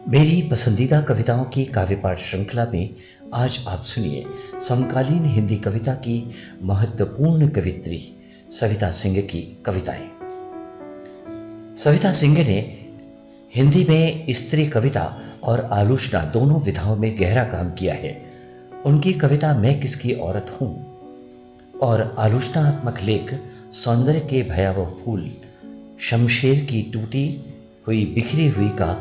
मेरी पसंदीदा कविताओं की काव्य पाठ श्रृंखला में आज आप सुनिए समकालीन हिंदी कविता की महत्वपूर्ण कवित्री सविता सिंह की कविताएं। सविता सिंह ने हिंदी में स्त्री कविता और आलोचना दोनों विधाओं में गहरा काम किया है। उनकी कविता मैं किसकी औरत हूं और आलोचनात्मक लेख सौंदर्य के भयावह फूल, शमशेर की टूटी हुई बिखरी हुई का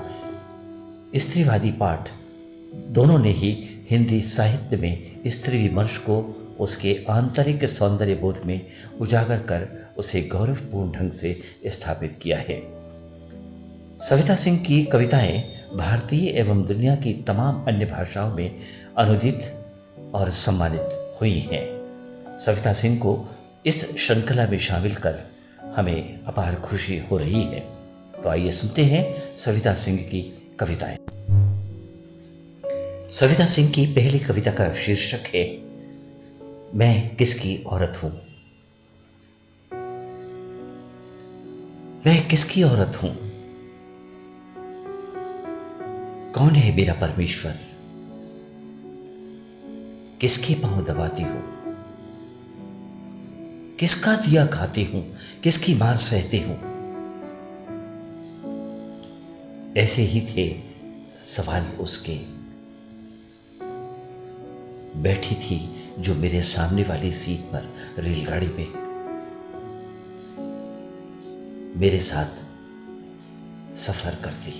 स्त्रीवादी पाठ दोनों ने ही हिंदी साहित्य में स्त्री विमर्श को उसके आंतरिक सौंदर्य बोध में उजागर कर उसे गौरवपूर्ण ढंग से स्थापित किया है। सविता सिंह की कविताएं भारतीय एवं दुनिया की तमाम अन्य भाषाओं में अनुदित और सम्मानित हुई हैं। सविता सिंह को इस श्रृंखला में शामिल कर हमें अपार खुशी हो रही है। तो आइए सुनते हैं सविता सिंह की कविताएं। सविता सिंह की पहली कविता का शीर्षक है मैं किसकी औरत हूं। मैं किसकी औरत हूं, कौन है मेरा परमेश्वर, किसके पांव दबाती हूं, किसका दिया खाती हूं, किसकी मार सहती हूं। ऐसे ही थे सवाल उसके, बैठी थी जो मेरे सामने वाली सीट पर रेलगाड़ी में, मेरे साथ सफर करती।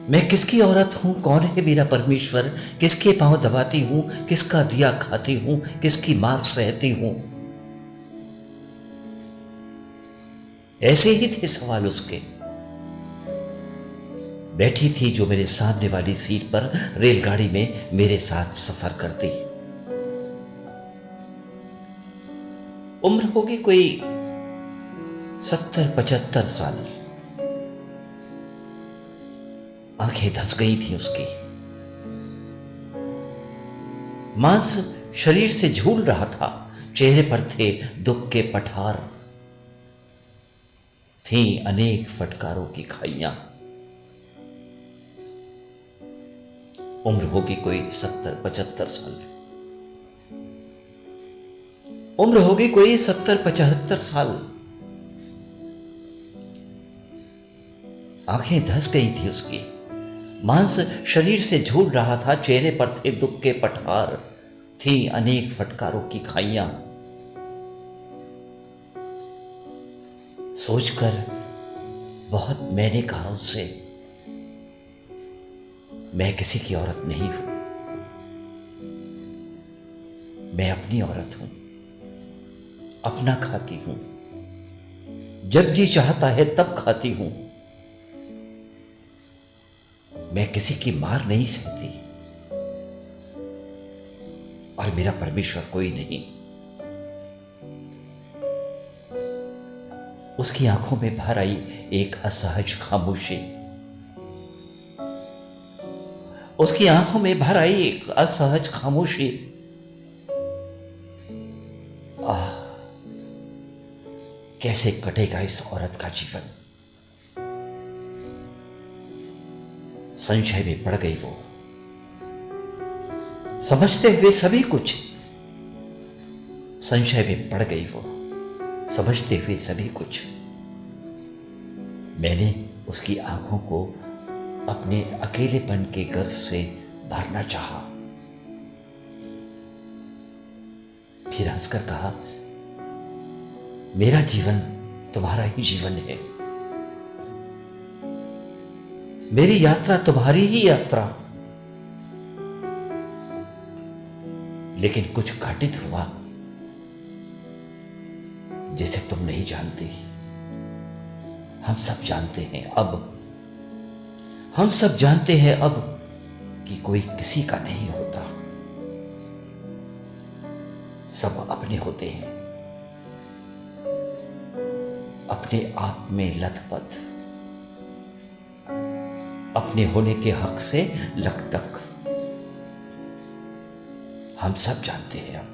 मैं किसकी औरत हूं, कौन है मेरा परमेश्वर, किसके पांव दबाती हूं, किसका दिया खाती हूं, किसकी मार सहती हूं। ऐसे ही थे सवाल उसके, बैठी थी जो मेरे सामने वाली सीट पर रेलगाड़ी में मेरे साथ सफर करती। उम्र होगी कोई 70-75 साल। आंखें धंस गई थी उसकी, मांस शरीर से झूल रहा था, चेहरे पर थे दुख के पठार, थी अनेक फटकारों की खाइयां। उम्र होगी कोई 70-75 साल। उम्र होगी कोई 70-75 साल। आंखें धंस गई थी उसकी, मांस शरीर से झूल रहा था, चेहरे पर थे दुख के पठार, थी अनेक फटकारों की खाइयां। सोचकर बहुत मैंने कहा उससे, मैं किसी की औरत नहीं हूं, मैं अपनी औरत हूं, अपना खाती हूं, जब जी चाहता है तब खाती हूं। मैं किसी की मार नहीं सहती और मेरा परमेश्वर कोई नहीं। उसकी आंखों में भर आई एक असहज खामोशी, उसकी आंखों में भर आई एक असहज खामोशी। आह, कैसे कटेगा इस औरत का जीवन। संशय में पड़ गई वो, समझते हुए सभी कुछ। संशय में पड़ गई वो, समझते हुए सभी कुछ। मैंने उसकी आंखों को अपने अकेलेपन के गर्व से भरना चाहा, फिर हंसकर कहा, मेरा जीवन तुम्हारा ही जीवन है, मेरी यात्रा तुम्हारी ही यात्रा। लेकिन कुछ घटित हुआ जिसे तुम नहीं जानती। हम सब जानते हैं अब, हम सब जानते हैं अब कि कोई किसी का नहीं होता, सब अपने होते हैं, अपने आप में लथपथ, अपने होने के हक से लक तक। हम सब जानते हैं अब,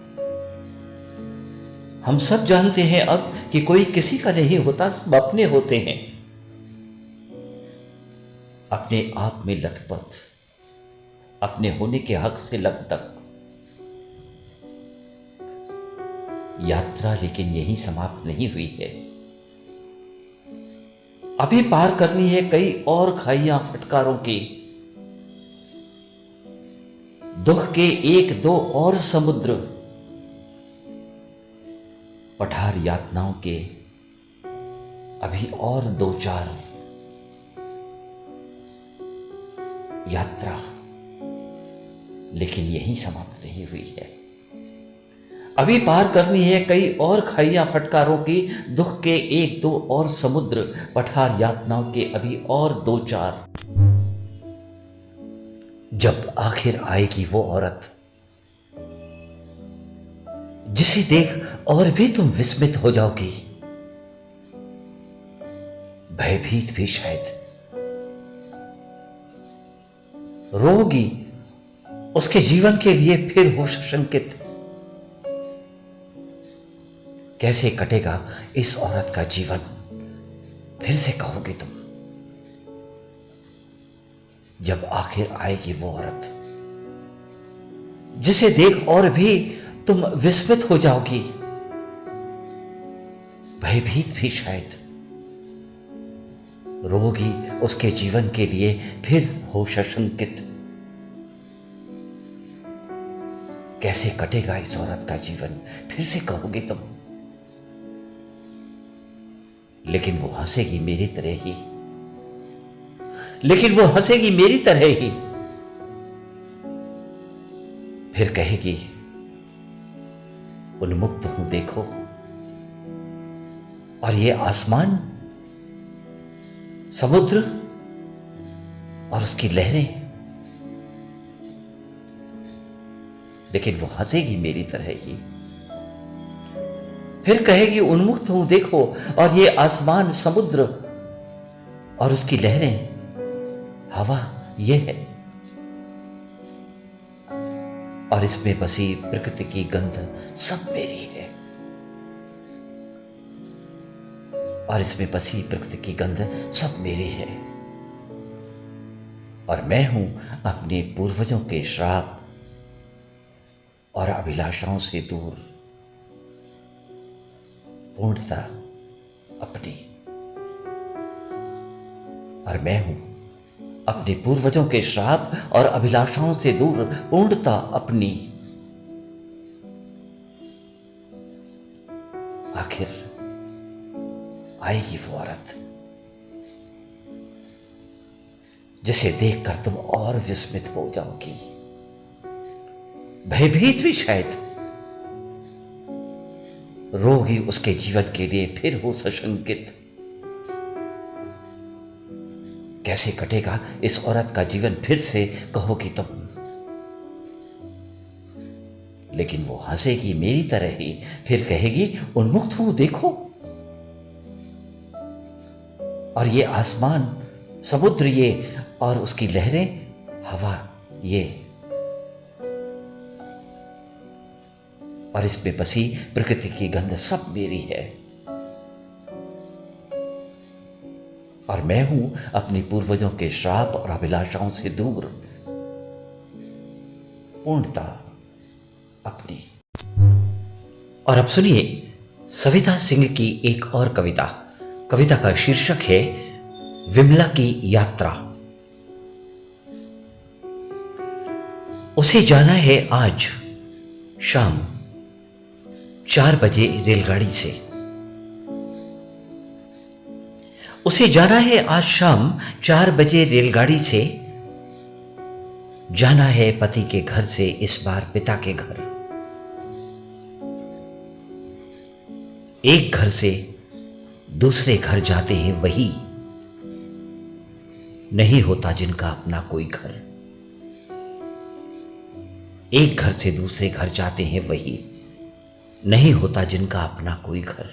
हम सब जानते हैं अब कि कोई किसी का नहीं होता, सब अपने होते हैं। अपने आप में लथपथ, अपने होने के हक से लग तक। यात्रा लेकिन यहीं समाप्त नहीं हुई है, अभी पार करनी है कई और खाइयां फटकारों की, दुख के एक दो और समुद्र, पठार यातनाओं के अभी और दो चार। यात्रा लेकिन यहीं समाप्त नहीं हुई है, अभी पार करनी है कई और खाइयां फटकारों की, दुख के एक दो और समुद्र, पठार यातनाओं के अभी और दो चार। जब आखिर आएगी वो औरत जिसे देख और भी तुम विस्मित हो जाओगी, भयभीत भी शायद, रोगी उसके जीवन के लिए फिर हो सशंकित। कैसे कटेगा इस औरत का जीवन, फिर से कहोगे तुम। जब आखिर आएगी वो औरत जिसे देख और भी तुम विस्मित हो जाओगी, भयभीत भी शायद, रोगी उसके जीवन के लिए फिर हो सशंकित। कैसे कटेगा इस औरत का जीवन, फिर से कहोगे तुम। लेकिन वो हंसेगी मेरी तरह ही, लेकिन वो हंसेगी मेरी तरह ही, फिर कहेगी उन्मुक्त हूं देखो, और ये आसमान, समुद्र और उसकी लहरें। लेकिन वो हंसेगी मेरी तरह ही, फिर कहेगी उन्मुक्त हूं देखो, और ये आसमान, समुद्र और उसकी लहरें, हवा ये है, और इसमें बसी प्रकृति की गंध सब मेरी है, और इसमें बसी प्रकृति की गंध सब मेरी है। और मैं हूं अपने पूर्वजों के श्राप और अभिलाषाओं से दूर, पूर्णता अपनी। और मैं हूं अपने पूर्वजों के श्राप और अभिलाषाओं से दूर, पूर्णता अपनी। आखिर आएगी वो औरत जिसे देखकर तुम और विस्मित हो जाओगी, भयभीत भी शायद, रोगी उसके जीवन के लिए फिर हो सशंकित। कैसे कटेगा इस औरत का जीवन, फिर से कहोगी तुम। लेकिन वो हंसेगी मेरी तरह ही, फिर कहेगी उन्मुक्त हूं देखो, और ये आसमान, समुद्र ये, और उसकी लहरें, हवा ये, और इसमें बसी प्रकृति की गंध सब मेरी है। और मैं हूं अपने पूर्वजों के श्राप और अभिलाषाओं से दूर, पूर्णता अपनी। और अब सुनिए सविता सिंह की एक और कविता। कविता का शीर्षक है विमला की यात्रा। उसे जाना है आज शाम 4 बजे रेलगाड़ी से। उसे जाना है आज शाम 4 बजे रेलगाड़ी से। जाना है पति के घर से, इस बार पिता के घर। एक घर से दूसरे घर जाते हैं वही, नहीं होता जिनका अपना कोई घर। एक घर से दूसरे घर जाते हैं वही, नहीं होता जिनका अपना कोई घर।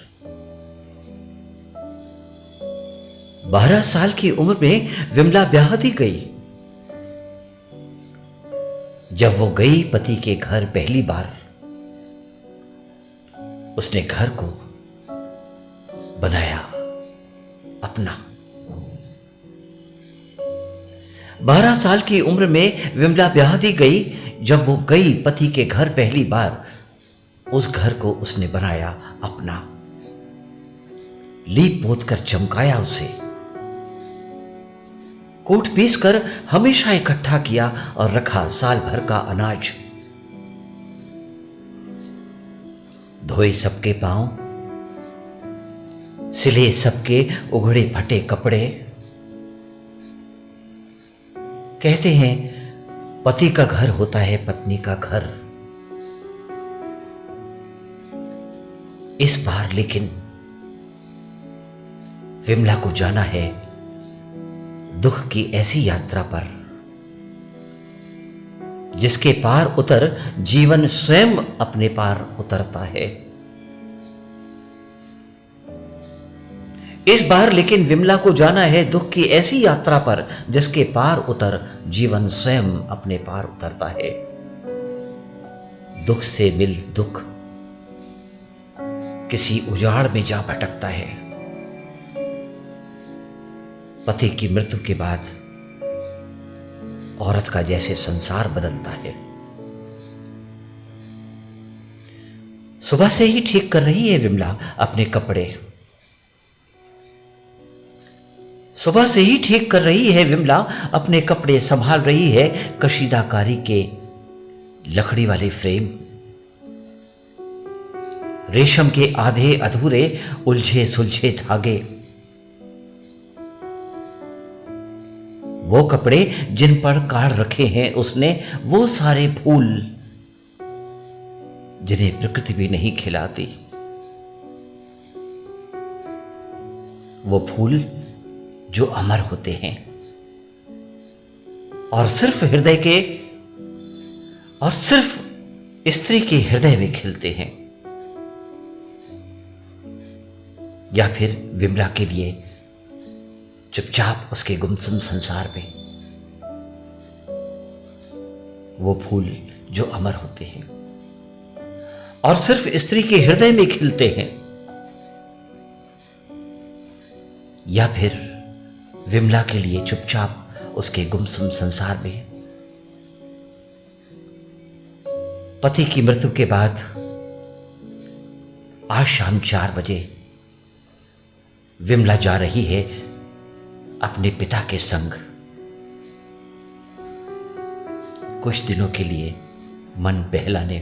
12 साल की उम्र में विमला ब्याहती गई। जब वो गई पति के घर पहली बार, उसने घर को बनाया अपना। 12 साल की उम्र में विमला ब्याह दी गई। जब वो गई पति के घर पहली बार, उस घर को उसने बनाया अपना, लीप पोत कर चमकाया उसे, कूट पीस कर हमेशा इकट्ठा किया और रखा साल भर का अनाज। धोए सबके पांव, सिले सबके उघड़े फटे कपड़े। कहते हैं पति का घर होता है पत्नी का घर। इस बार लेकिन विमला को जाना है दुख की ऐसी यात्रा पर जिसके पार उतर जीवन स्वयं अपने पार उतरता है। इस बार लेकिन विमला को जाना है दुख की ऐसी यात्रा पर जिसके पार उतर जीवन स्वयं अपने पार उतरता है। दुख से मिल दुख किसी उजाड़ में जा भटकता है। पति की मृत्यु के बाद औरत का जैसे संसार बदलता है। सुबह से ही ठीक कर रही है विमला अपने कपड़े। सुबह से ही ठीक कर रही है विमला अपने कपड़े, संभाल रही है कशीदाकारी के लकड़ी वाले फ्रेम, रेशम के आधे अधूरे उलझे सुलझे धागे, वो कपड़े जिन पर काढ़ रखे हैं उसने, वो सारे फूल जिन्हें प्रकृति भी नहीं खिलाती, वो फूल जो अमर होते हैं और सिर्फ हृदय के और सिर्फ स्त्री के हृदय में खिलते हैं। या फिर विमला के लिए चुपचाप उसके गुमसुम संसार में वो फूल जो अमर होते हैं और सिर्फ स्त्री के हृदय में खिलते हैं। या फिर विमला के लिए चुपचाप उसके गुमसुम संसार में पति की मृत्यु के बाद आज शाम 4 बजे विमला जा रही है अपने पिता के संग कुछ दिनों के लिए मन बहलाने।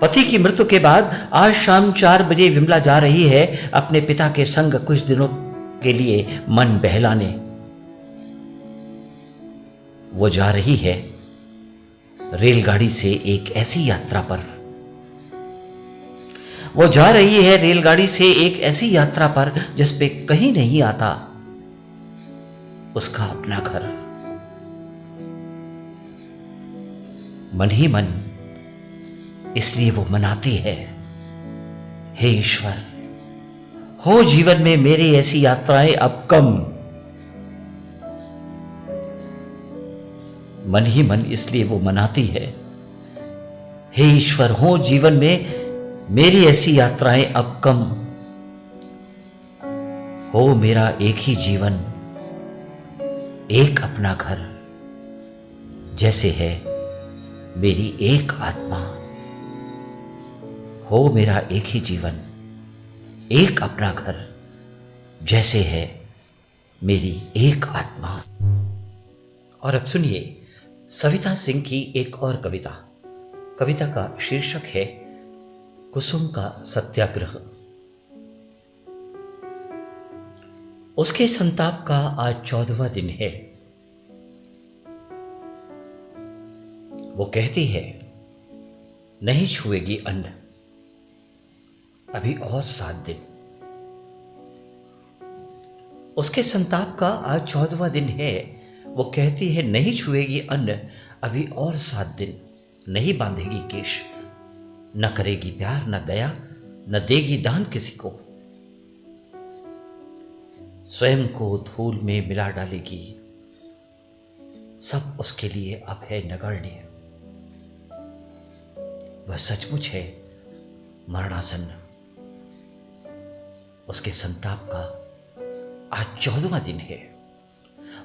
पति की मृत्यु के बाद आज शाम 4 बजे विमला जा रही है अपने पिता के संग कुछ दिनों के लिए मन बहलाने। वो जा रही है रेलगाड़ी से एक ऐसी यात्रा पर, वो जा रही है रेलगाड़ी से एक ऐसी यात्रा पर जिस पे कहीं नहीं आता उसका अपना घर। मन ही मन इसलिए वो मनाती है, हे ईश्वर, हो जीवन में मेरी ऐसी यात्राएं अब कम। मन ही मन इसलिए वो मनाती है, हे ईश्वर, हो जीवन में मेरी ऐसी यात्राएं अब कम। हो मेरा एक ही जीवन, एक अपना घर, जैसे है मेरी एक आत्मा। हो मेरा एक ही जीवन, एक अपना घर, जैसे है मेरी एक आत्मा। और अब सुनिए सविता सिंह की एक और कविता। कविता का शीर्षक है कुसुम का सत्याग्रह। उसके संताप का आज 14वां दिन है। वो कहती है नहीं छुएगी अन्न, अभी और 7 दिन। उसके संताप का आज 14वां दिन है। वो कहती है नहीं छुएगी अन्न, अभी और 7 दिन। नहीं बांधेगी केश, न करेगी प्यार, न दया, न देगी दान किसी को। स्वयं को धूल में मिला डालेगी, सब उसके लिए अब है नगण्य। वह सचमुच है मरणासन्न। उसके संताप का आज 14वां दिन है।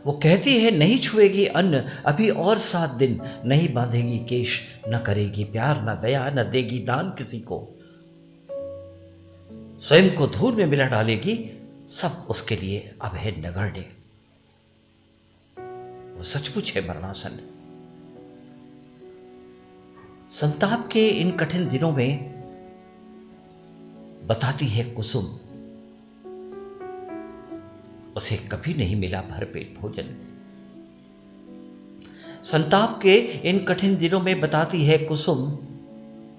वो कहती है नहीं छुएगी अन्न अभी और 7 दिन, नहीं बांधेगी केश, न करेगी प्यार न दया, न देगी दान किसी को, स्वयं को धूल में मिला डालेगी, सब उसके लिए अब है नगरडे। वो सचमुच है मरणासन। संताप के इन कठिन दिनों में बताती है कुसुम, उसे कभी नहीं मिला भरपेट भोजन। संताप के इन कठिन दिनों में बताती है कुसुम,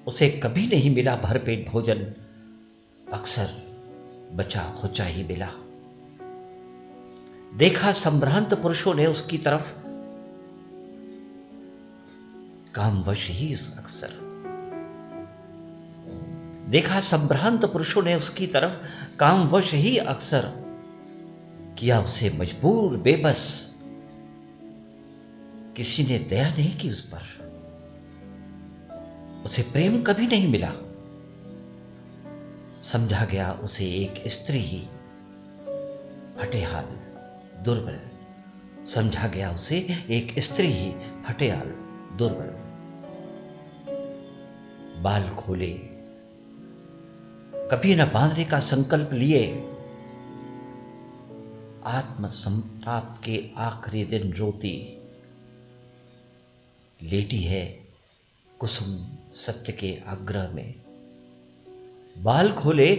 उसे कभी नहीं मिला भरपेट भोजन, अक्सर बचा खुचा ही मिला। देखा संभ्रांत पुरुषों ने उसकी तरफ, कामवश ही अक्सर। देखा संभ्रांत पुरुषों ने उसकी तरफ, कामवश ही अक्सर, किया उसे मजबूर बेबस, किसी ने दया नहीं की उस पर, उसे प्रेम कभी नहीं मिला। समझा गया उसे एक स्त्री ही, फटेहाल दुर्बल, समझा गया उसे एक स्त्री ही, फटेहाल दुर्बल। बाल खोले, कभी न बांधने का संकल्प लिए, आत्मसंताप के आखिरी दिन रोती, लेटी है कुसुम सत्य के आग्रह में। बाल खोले,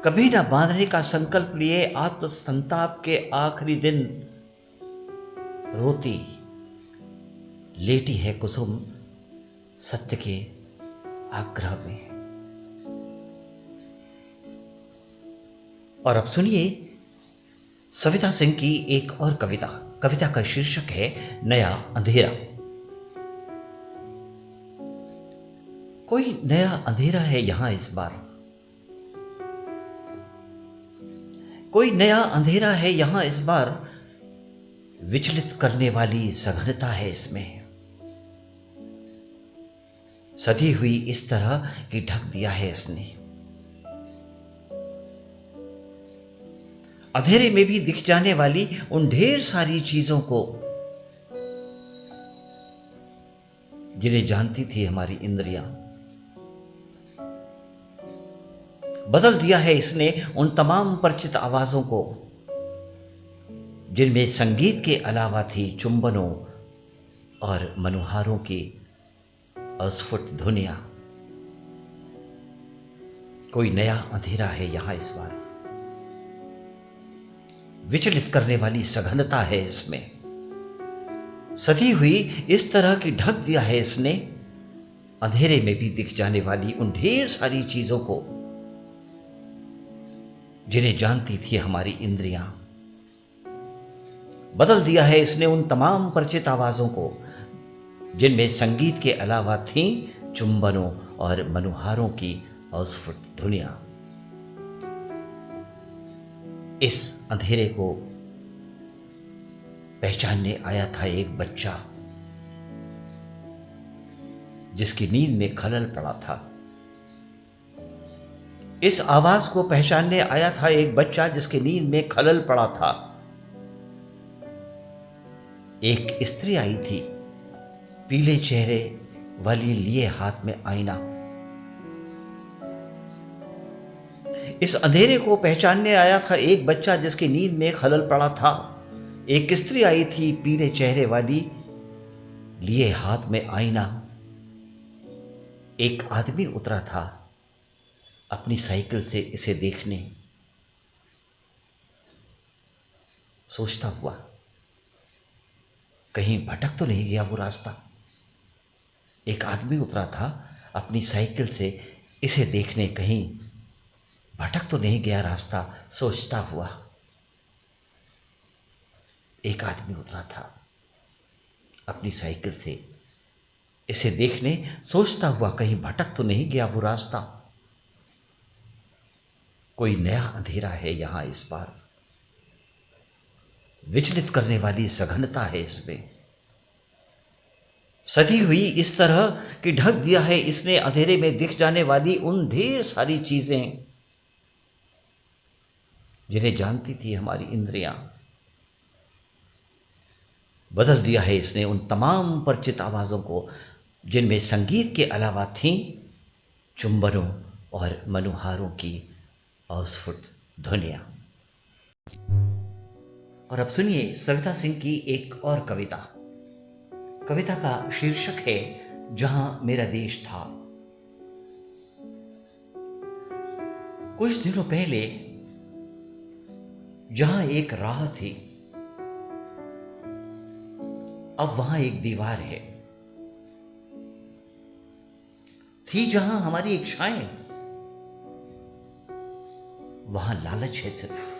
कभी न बांधने का संकल्प लिए, आत्मसंताप के आखिरी दिन रोती, लेटी है कुसुम सत्य के आग्रह में। और अब सुनिए सविता सिंह की एक और कविता। कविता का शीर्षक है नया अंधेरा। कोई नया अंधेरा है यहां इस बार, कोई नया अंधेरा है यहां इस बार, विचलित करने वाली सघनता है इसमें। सधी हुई इस तरह कि ढक दिया है इसने। अंधेरे में भी दिख जाने वाली उन ढेर सारी चीजों को जिन्हें जानती थी हमारी इंद्रियां, बदल दिया है इसने उन तमाम परिचित आवाजों को जिनमें संगीत के अलावा थी चुंबनों और मनोहारों की अस्फुट धुनिया। कोई नया अंधेरा है यहां इस बार, विचलित करने वाली सघनता है इसमें। सधी हुई इस तरह की ढक दिया है इसने, अंधेरे में भी दिख जाने वाली उन ढेर सारी चीजों को जिन्हें जानती थी हमारी इंद्रियां। बदल दिया है इसने उन तमाम परिचित आवाजों को जिनमें संगीत के अलावा थी चुंबनों और मनोहारों की अस्फुट धुनिया। इस अंधेरे को पहचानने आया था एक बच्चा जिसकी नींद में खलल पड़ा था। इस आवाज को पहचानने आया था एक बच्चा जिसकी नींद में खलल पड़ा था। एक स्त्री आई थी, पीले चेहरे वाली, लिए हाथ में आईना। इस अंधेरे को पहचानने आया था एक बच्चा जिसकी नींद में खलल पड़ा था। एक स्त्री आई थी, पीले चेहरे वाली, लिए हाथ में आईना। एक आदमी उतरा था अपनी साइकिल से इसे देखने। सोचता हुआ, कहीं भटक तो नहीं गया वो रास्ता। एक आदमी उतरा था अपनी साइकिल से इसे देखने, कहीं भटक तो नहीं गया रास्ता, सोचता हुआ। एक आदमी उतरा था अपनी साइकिल से इसे देखने, सोचता हुआ, कहीं भटक तो नहीं गया वो रास्ता। कोई नया अंधेरा है यहां इस बार, विचलित करने वाली सघनता है इसमें। सधी हुई इस तरह कि ढक दिया है इसने अंधेरे में दिख जाने वाली उन ढेर सारी चीजें जिन्हें जानती थी हमारी इंद्रियां। बदल दिया है इसने उन तमाम परिचित आवाज़ों को जिनमें संगीत के अलावा थीं चुंबनों और मनुहारों की अस्फुट ध्वनियाँ। और अब सुनिए सविता सिंह की एक और कविता। कविता का शीर्षक है जहां मेरा देश था। कुछ दिनों पहले जहां एक राह थी, अब वहां एक दीवार है। थी जहां हमारी इच्छाएं, वहां लालच है सिर्फ।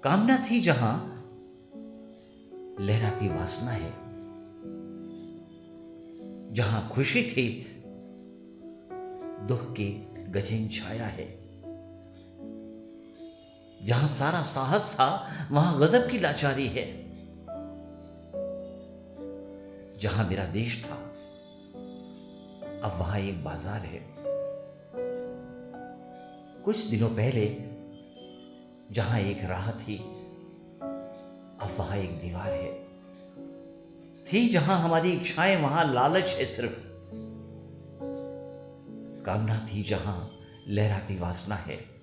कामना थी जहां, लहराती वासना है। जहां खुशी थी, दुख की गहन छाया है। जहां सारा साहस था, वहां गजब की लाचारी है। जहां मेरा देश था, अब वहां एक बाजार है। कुछ दिनों पहले जहां एक राह थी, अब वहां एक दीवार है। थी जहां हमारी इच्छाएं, वहां लालच है सिर्फ। कामना थी जहां, लहराती वासना है।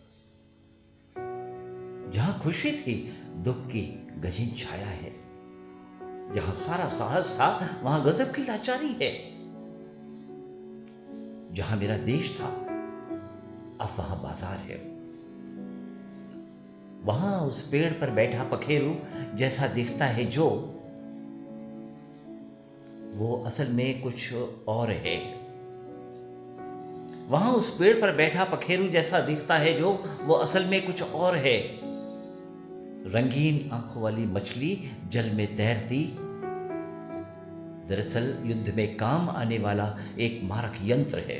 जहां खुशी थी, दुख की गहन छाया है। जहां सारा साहस था, वहां गजब की लाचारी है। जहां मेरा देश था, अब वहां बाजार है। वहां उस पेड़ पर बैठा पखेरू जैसा दिखता है जो, वो असल में कुछ और है। वहां उस पेड़ पर बैठा पखेरू जैसा दिखता है जो, वो असल में कुछ और है। रंगीन आंखों वाली मछली जल में तैरती, दरअसल युद्ध में काम आने वाला एक मारक यंत्र है।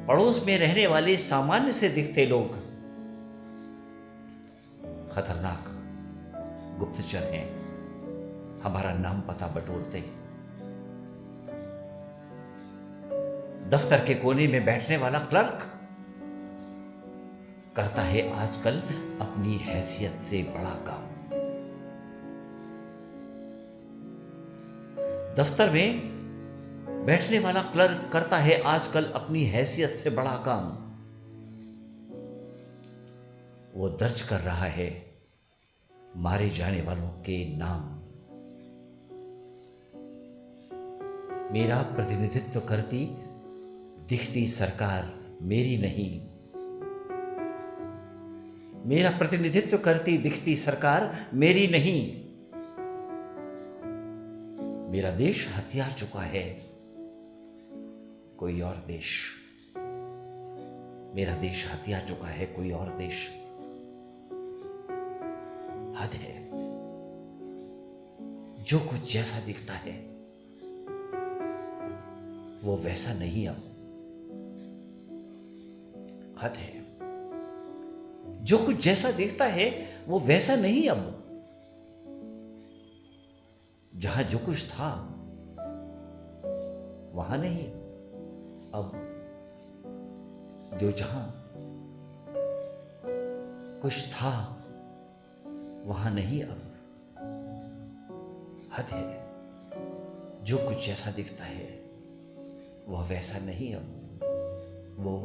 पड़ोस में रहने वाले सामान्य से दिखते लोग खतरनाक गुप्तचर हैं, हमारा नाम पता बटोरते। दफ्तर के कोने में बैठने वाला क्लर्क करता है आजकल अपनी हैसियत से बड़ा काम। दफ्तर में बैठने वाला क्लर्क करता है आजकल अपनी हैसियत से बड़ा काम। वो दर्ज कर रहा है मारे जाने वालों के नाम। मेरा प्रतिनिधित्व करती दिखती सरकार मेरी नहीं। मेरा प्रतिनिधित्व करती दिखती सरकार मेरी नहीं। मेरा देश हथियार चुका है कोई और देश। मेरा देश हथियार चुका है कोई और देश। हद है, जो कुछ जैसा दिखता है वो वैसा नहीं अब। हद है, जो कुछ जैसा दिखता है वो वैसा नहीं अब। जहां जो कुछ था वहां नहीं अब। जो जहां कुछ था वहां नहीं अब। हद है, जो कुछ जैसा दिखता है वह वैसा नहीं अब। वो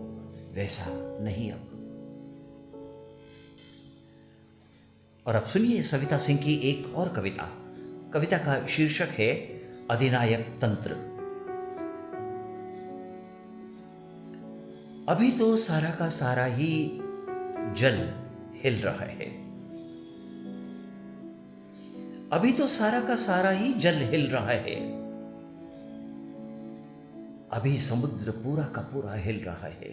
वैसा नहीं अब। और अब सुनिए सविता सिंह की एक और कविता। कविता का शीर्षक है अधिनायक तंत्र। अभी तो सारा का सारा ही जल हिल रहा है। अभी तो सारा का सारा ही जल हिल रहा है। अभी समुद्र पूरा का पूरा हिल रहा है।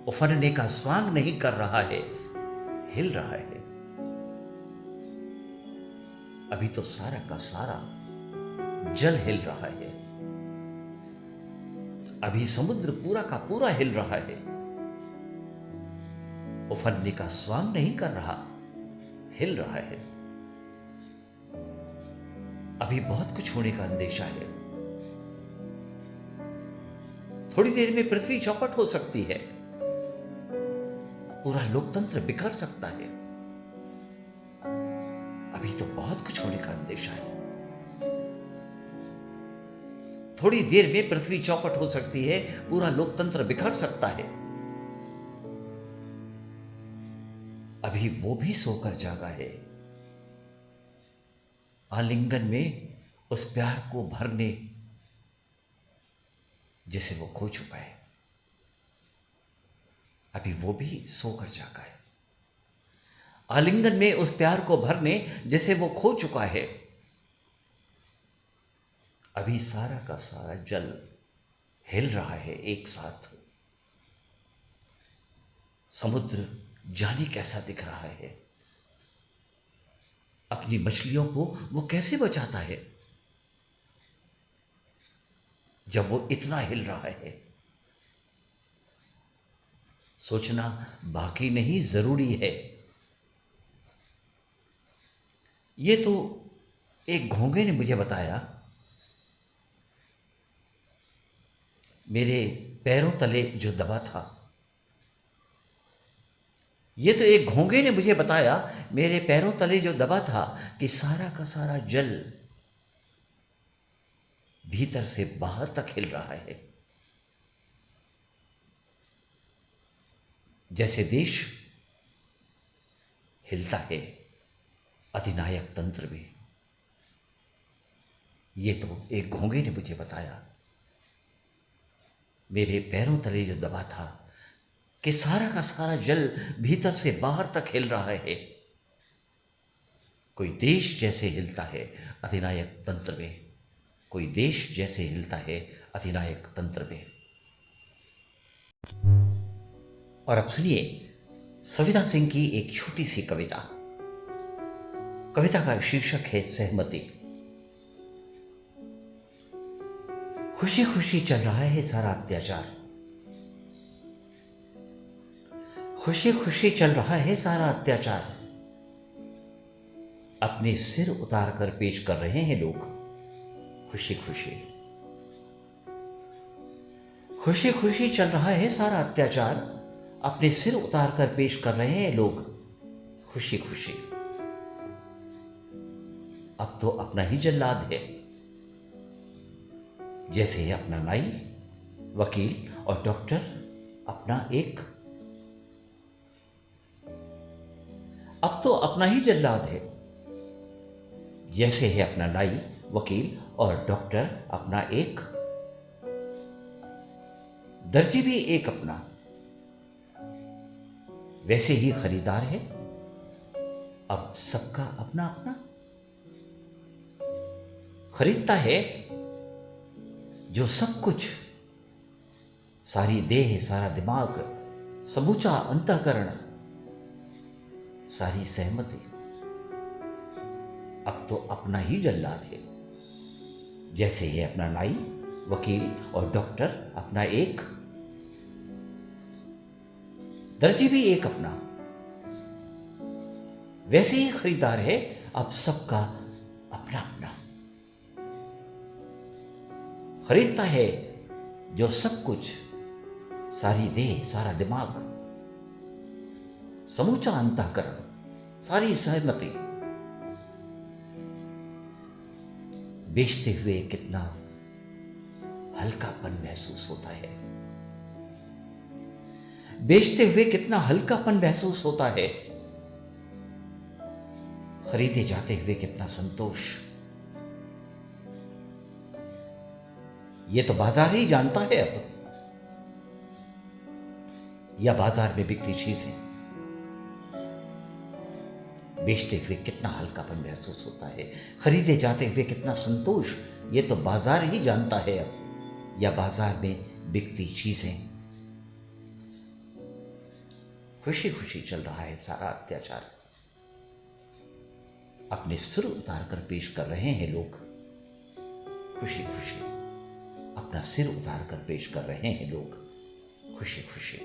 उफनने का स्वांग नहीं कर रहा है, हिल रहा है। अभी तो सारा का सारा जल हिल रहा है। अभी समुद्र पूरा का पूरा हिल रहा है। उफनने का स्वांग नहीं कर रहा, हिल रहा है। अभी बहुत कुछ होने का अंदेशा है। थोड़ी देर में पृथ्वी चौपट हो सकती है। पूरा लोकतंत्र बिखर सकता है। अभी तो बहुत कुछ होने का अंदेशा है। थोड़ी देर में पृथ्वी चौपट हो सकती है, पूरा लोकतंत्र बिखर सकता है। अभी वो भी सोकर जागा है। आलिंगन में उस प्यार को भरने जिसे वो खो चुका है, अभी वो भी सोकर जागा है। आलिंगन में उस प्यार को भरने जिसे वो खो चुका है, अभी सारा का सारा जल हिल रहा है एक साथ। समुद्र जाने कैसा दिख रहा है, अपनी मछलियों को वो कैसे बचाता है जब वो इतना हिल रहा है। सोचना बाकी नहीं, जरूरी है। ये तो एक घोंघे ने मुझे बताया, मेरे पैरों तले जो दबा था। ये तो एक घोंघे ने मुझे बताया, मेरे पैरों तले जो दबा था, कि सारा का सारा जल भीतर से बाहर तक हिल रहा है। जैसे देश हिलता है अधिनायक तंत्र में। ये तो एक घोंघे ने मुझे बताया, मेरे पैरों तले जो दबा था, कि सारा का सारा जल भीतर से बाहर तक हिल रहा है। कोई देश जैसे हिलता है अधिनायक तंत्र में, कोई देश जैसे हिलता है अधिनायक तंत्र में। और अब सुनिए सविता सिंह की एक छोटी सी कविता। कविता का शीर्षक है सहमति। खुशी खुशी चल रहा है सारा अत्याचार, खुशी खुशी चल रहा है सारा अत्याचार। अपने सिर उतार कर पेश कर रहे हैं लोग, खुशी खुशी। खुशी खुशी चल रहा है सारा अत्याचार, अपने सिर उतार कर पेश कर रहे हैं लोग, खुशी खुशी। अब तो अपना ही जल्लाद है, जैसे अपना नाई, वकील और डॉक्टर अपना एक। अब तो अपना ही जल्लाद है, जैसे है अपना नाई, वकील और डॉक्टर अपना एक। दर्जी भी एक अपना, वैसे ही खरीदार है अब सबका अपना अपना। खरीदता है जो सब कुछ, सारी देह, सारा दिमाग, समूचा अंतःकरण, सारी सहमति। अब तो अपना ही जल्लाद है, जैसे है अपना नाई, वकील और डॉक्टर अपना एक। दर्जी भी एक अपना, वैसे ही खरीदार है अब सबका अपना अपना। खरीदता है जो सब कुछ, सारी देह, सारा दिमाग, समूचा अंतःकरण, सारी सहमति। बेचते हुए कितना हल्कापन महसूस होता है, बेचते हुए कितना हल्कापन महसूस होता है, खरीदे जाते हुए कितना संतोष। ये तो बाजार ही जानता है अब, या बाजार में बिकती चीजें। बेचते हुए कितना हल्कापन महसूस होता है, खरीदे जाते हुए कितना संतोष, ये तो बाजार ही जानता है अब, या बाजार में बिकती चीजें। खुशी खुशी चल रहा है सारा अत्याचार, अपने सिर उतार कर पेश कर रहे हैं लोग, खुशी खुशी। अपना सिर उतार कर पेश कर रहे हैं लोग, खुशी खुशी।